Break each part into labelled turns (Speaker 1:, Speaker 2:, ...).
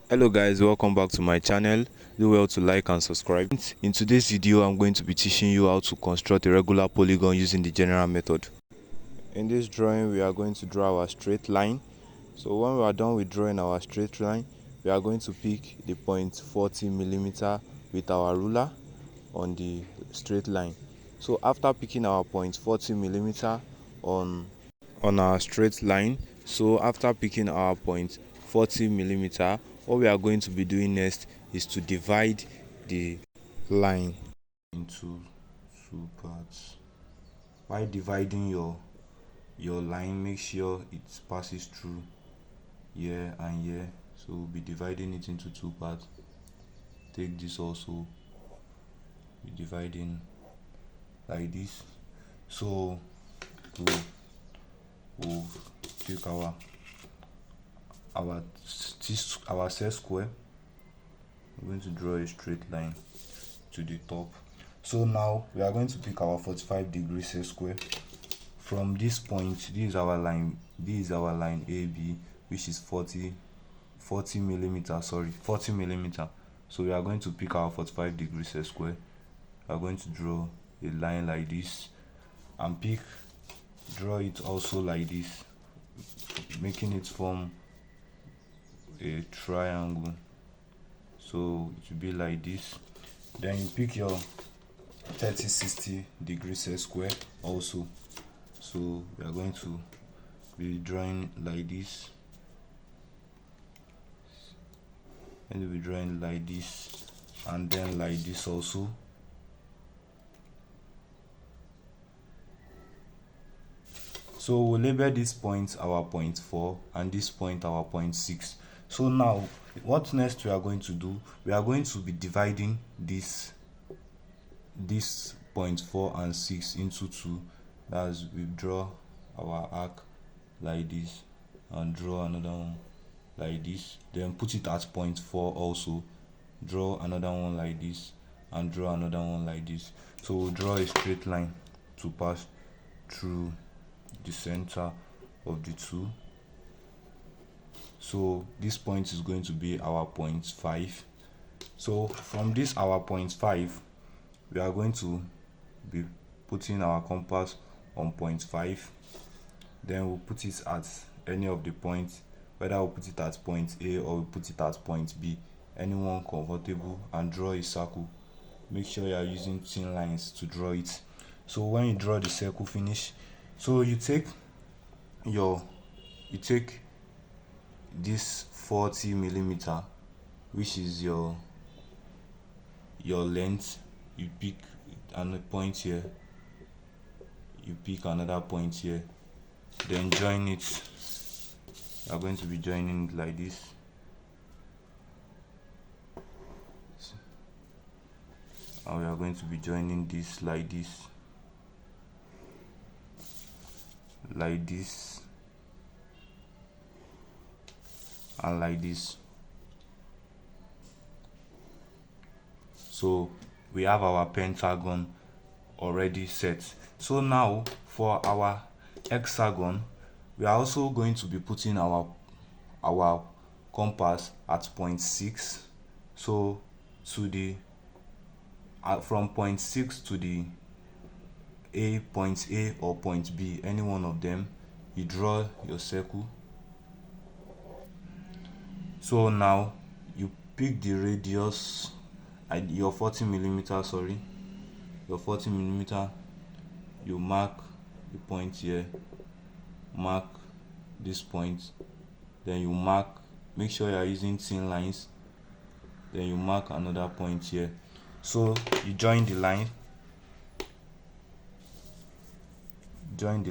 Speaker 1: Hello guys, welcome back to my channel. Do well to like and subscribe. In today's video, I'm going to be teaching you how to construct a regular polygon using the general method. In this drawing, we are going to draw our straight line. So when we are done with drawing our straight line, we are going to pick the point 40mm with our ruler on the straight line. So after picking our point 40mm on our straight line, after picking our point 40mm, what we are going to be doing next is to divide the line into two parts. By dividing your line, make sure it passes through here and here. So we'll be dividing it into two parts. Take this also, be dividing like this. So we'll take our set square. We're going to draw a straight line to the top. So now we are going to pick our 45-degree set square. From this point, this is our line AB, which is 40 millimeter. So we are going to pick our 45-degree set square. We are going to draw a line like this and draw it also like this, making it form a triangle. So it will be like this. Then you pick your 30-60 degree set square also. So we are going to be drawing like this, and we'll be drawing like this, and then like this also. So we'll label this point our point 4 and this point our point 6. So now what next we are going to do, we are going to be dividing this point 4 and 6 into two. That's, we draw our arc like this and draw another one like this, then put it at point 4 also, draw another one like this and draw another one like this. So we'll draw a straight line to pass through the center of the two. So this point is going to be our point 5. So from this our point 5, we are going to be putting our compass on point 5. Then we'll put it at any of the points, whether we'll put it at point A or we'll put it at point B, anyone comfortable, and draw a circle. Make sure you are using thin lines to draw it. So when you draw the circle finish, so you take this 40mm, which is your length. You pick another point here, you pick another point here, then join it. You are going to be joining it like this. And we are going to be joining this like this, like this, and like this. So we have our pentagon already set. So now for our hexagon, we are also going to be putting our compass at point 6. So to the from point 6 to the point A or point B, any one of them, you draw your circle. So now you pick the radius, your 40mm, you mark the point here, mark this point, then you make sure you are using thin lines, then you mark another point here. So you join the line, join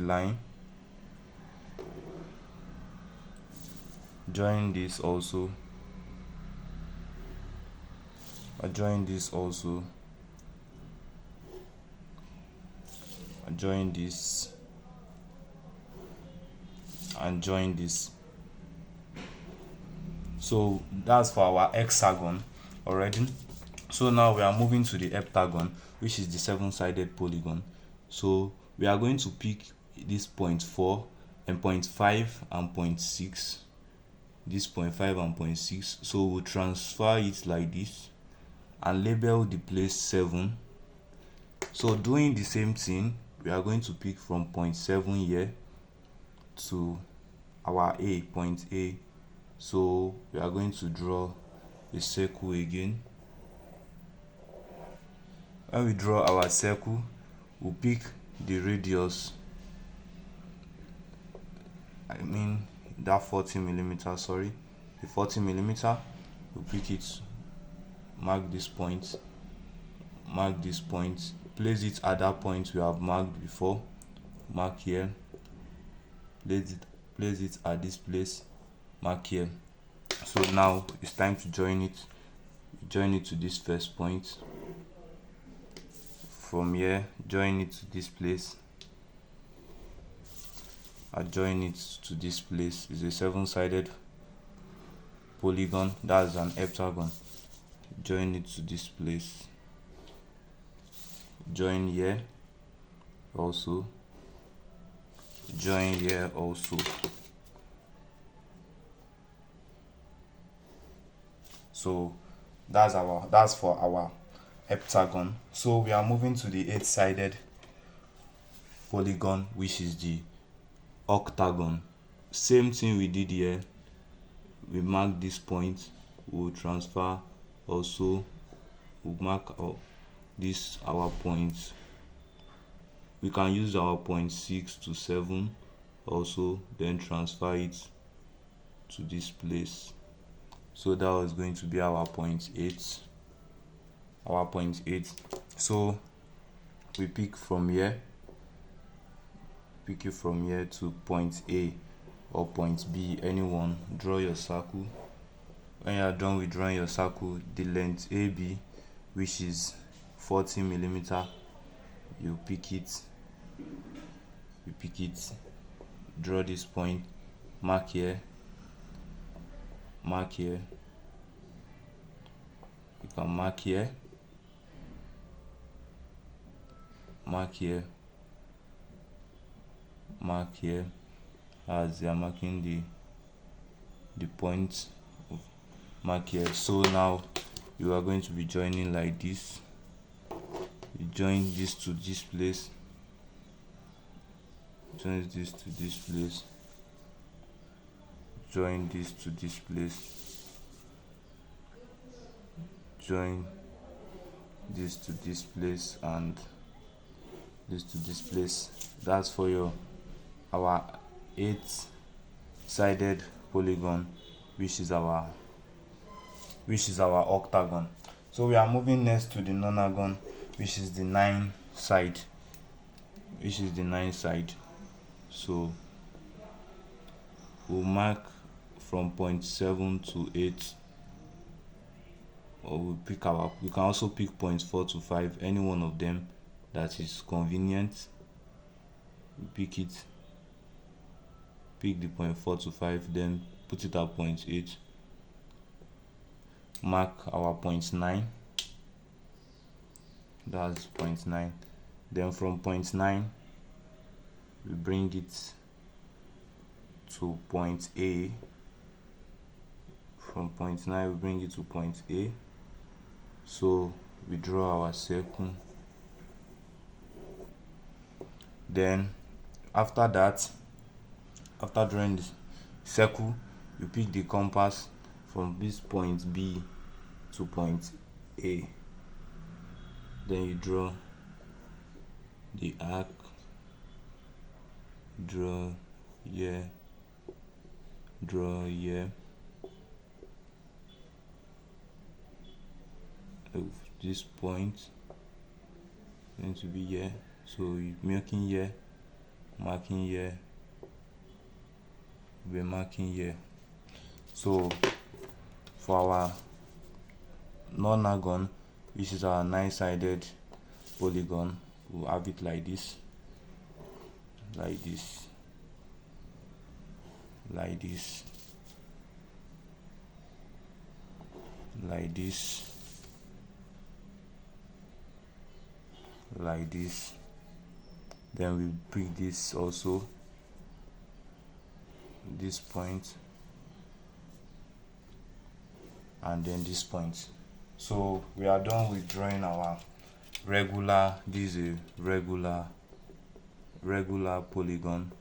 Speaker 1: this also, join this also, join this, and join this. So that's for our hexagon already. So now we are moving to the heptagon, which is the 7-sided polygon. So we are going to pick this point 4 and point 5 and point 6. this 0.5 and 0.6. So we'll transfer it like this and label the place 7. So doing the same thing, we are going to pick from 0.7 here to our point A. So we are going to draw a circle again. When we draw our circle, we'll pick the radius, I mean that 40 millimeter, sorry, the 40 millimeter. We'll pick it, mark this point, place it at that point we have marked before, mark here, place it at this place, mark here. So now it's time to join it to this first point. From here, join it to this place. I join it to this place. It's a 7-sided polygon, that's an heptagon. Join it to this place. Join here also. Join here also. So that's for our heptagon. So we are moving to the 8-sided polygon, which is the octagon. Same thing we did here. We mark this point, we'll transfer also, we'll mark this our point. We can use our 0.6 to 7 also, then transfer it to this place. So that was going to be our 0.8. So we pick from here, to point A or point B, anyone. Draw your circle. When you are done with drawing your circle, the length AB, which is 40 millimeter, you pick it, draw this point, mark here, you can mark here, as you are marking the point, mark here. So now you are going to be joining like this. You join this to this place, join this to this place, join this to this place, join this to this place, and this to this place. That's for our 8-sided polygon, which is our octagon. So we are moving next to the nonagon, which is the 9-side. So we'll mark from 0.7 to 8, or we can also pick 0.4 to 5, any one of them that is convenient. We pick the 0.4 to 5, then put it at 0.8. Mark our 0.9, that's 0.9. Then from 0.9 we bring it to point A. From 0.9 we bring it to point A. So we draw our circle. Then after drawing the circle, you pick the compass from this point B to point A. Then you draw the arc, draw here, this point going to be here. So you're marking here, we're marking here. So for our nonagon, which is our 9-sided polygon, we'll have it like this, like this, like this, like this, like this. Then we pick this also, this point, and then this point. So we are done with drawing our regular. This is a regular polygon.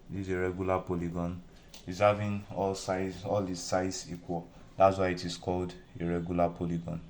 Speaker 1: This is a regular polygon. It's having all its sides equal. That's why it is called a regular polygon.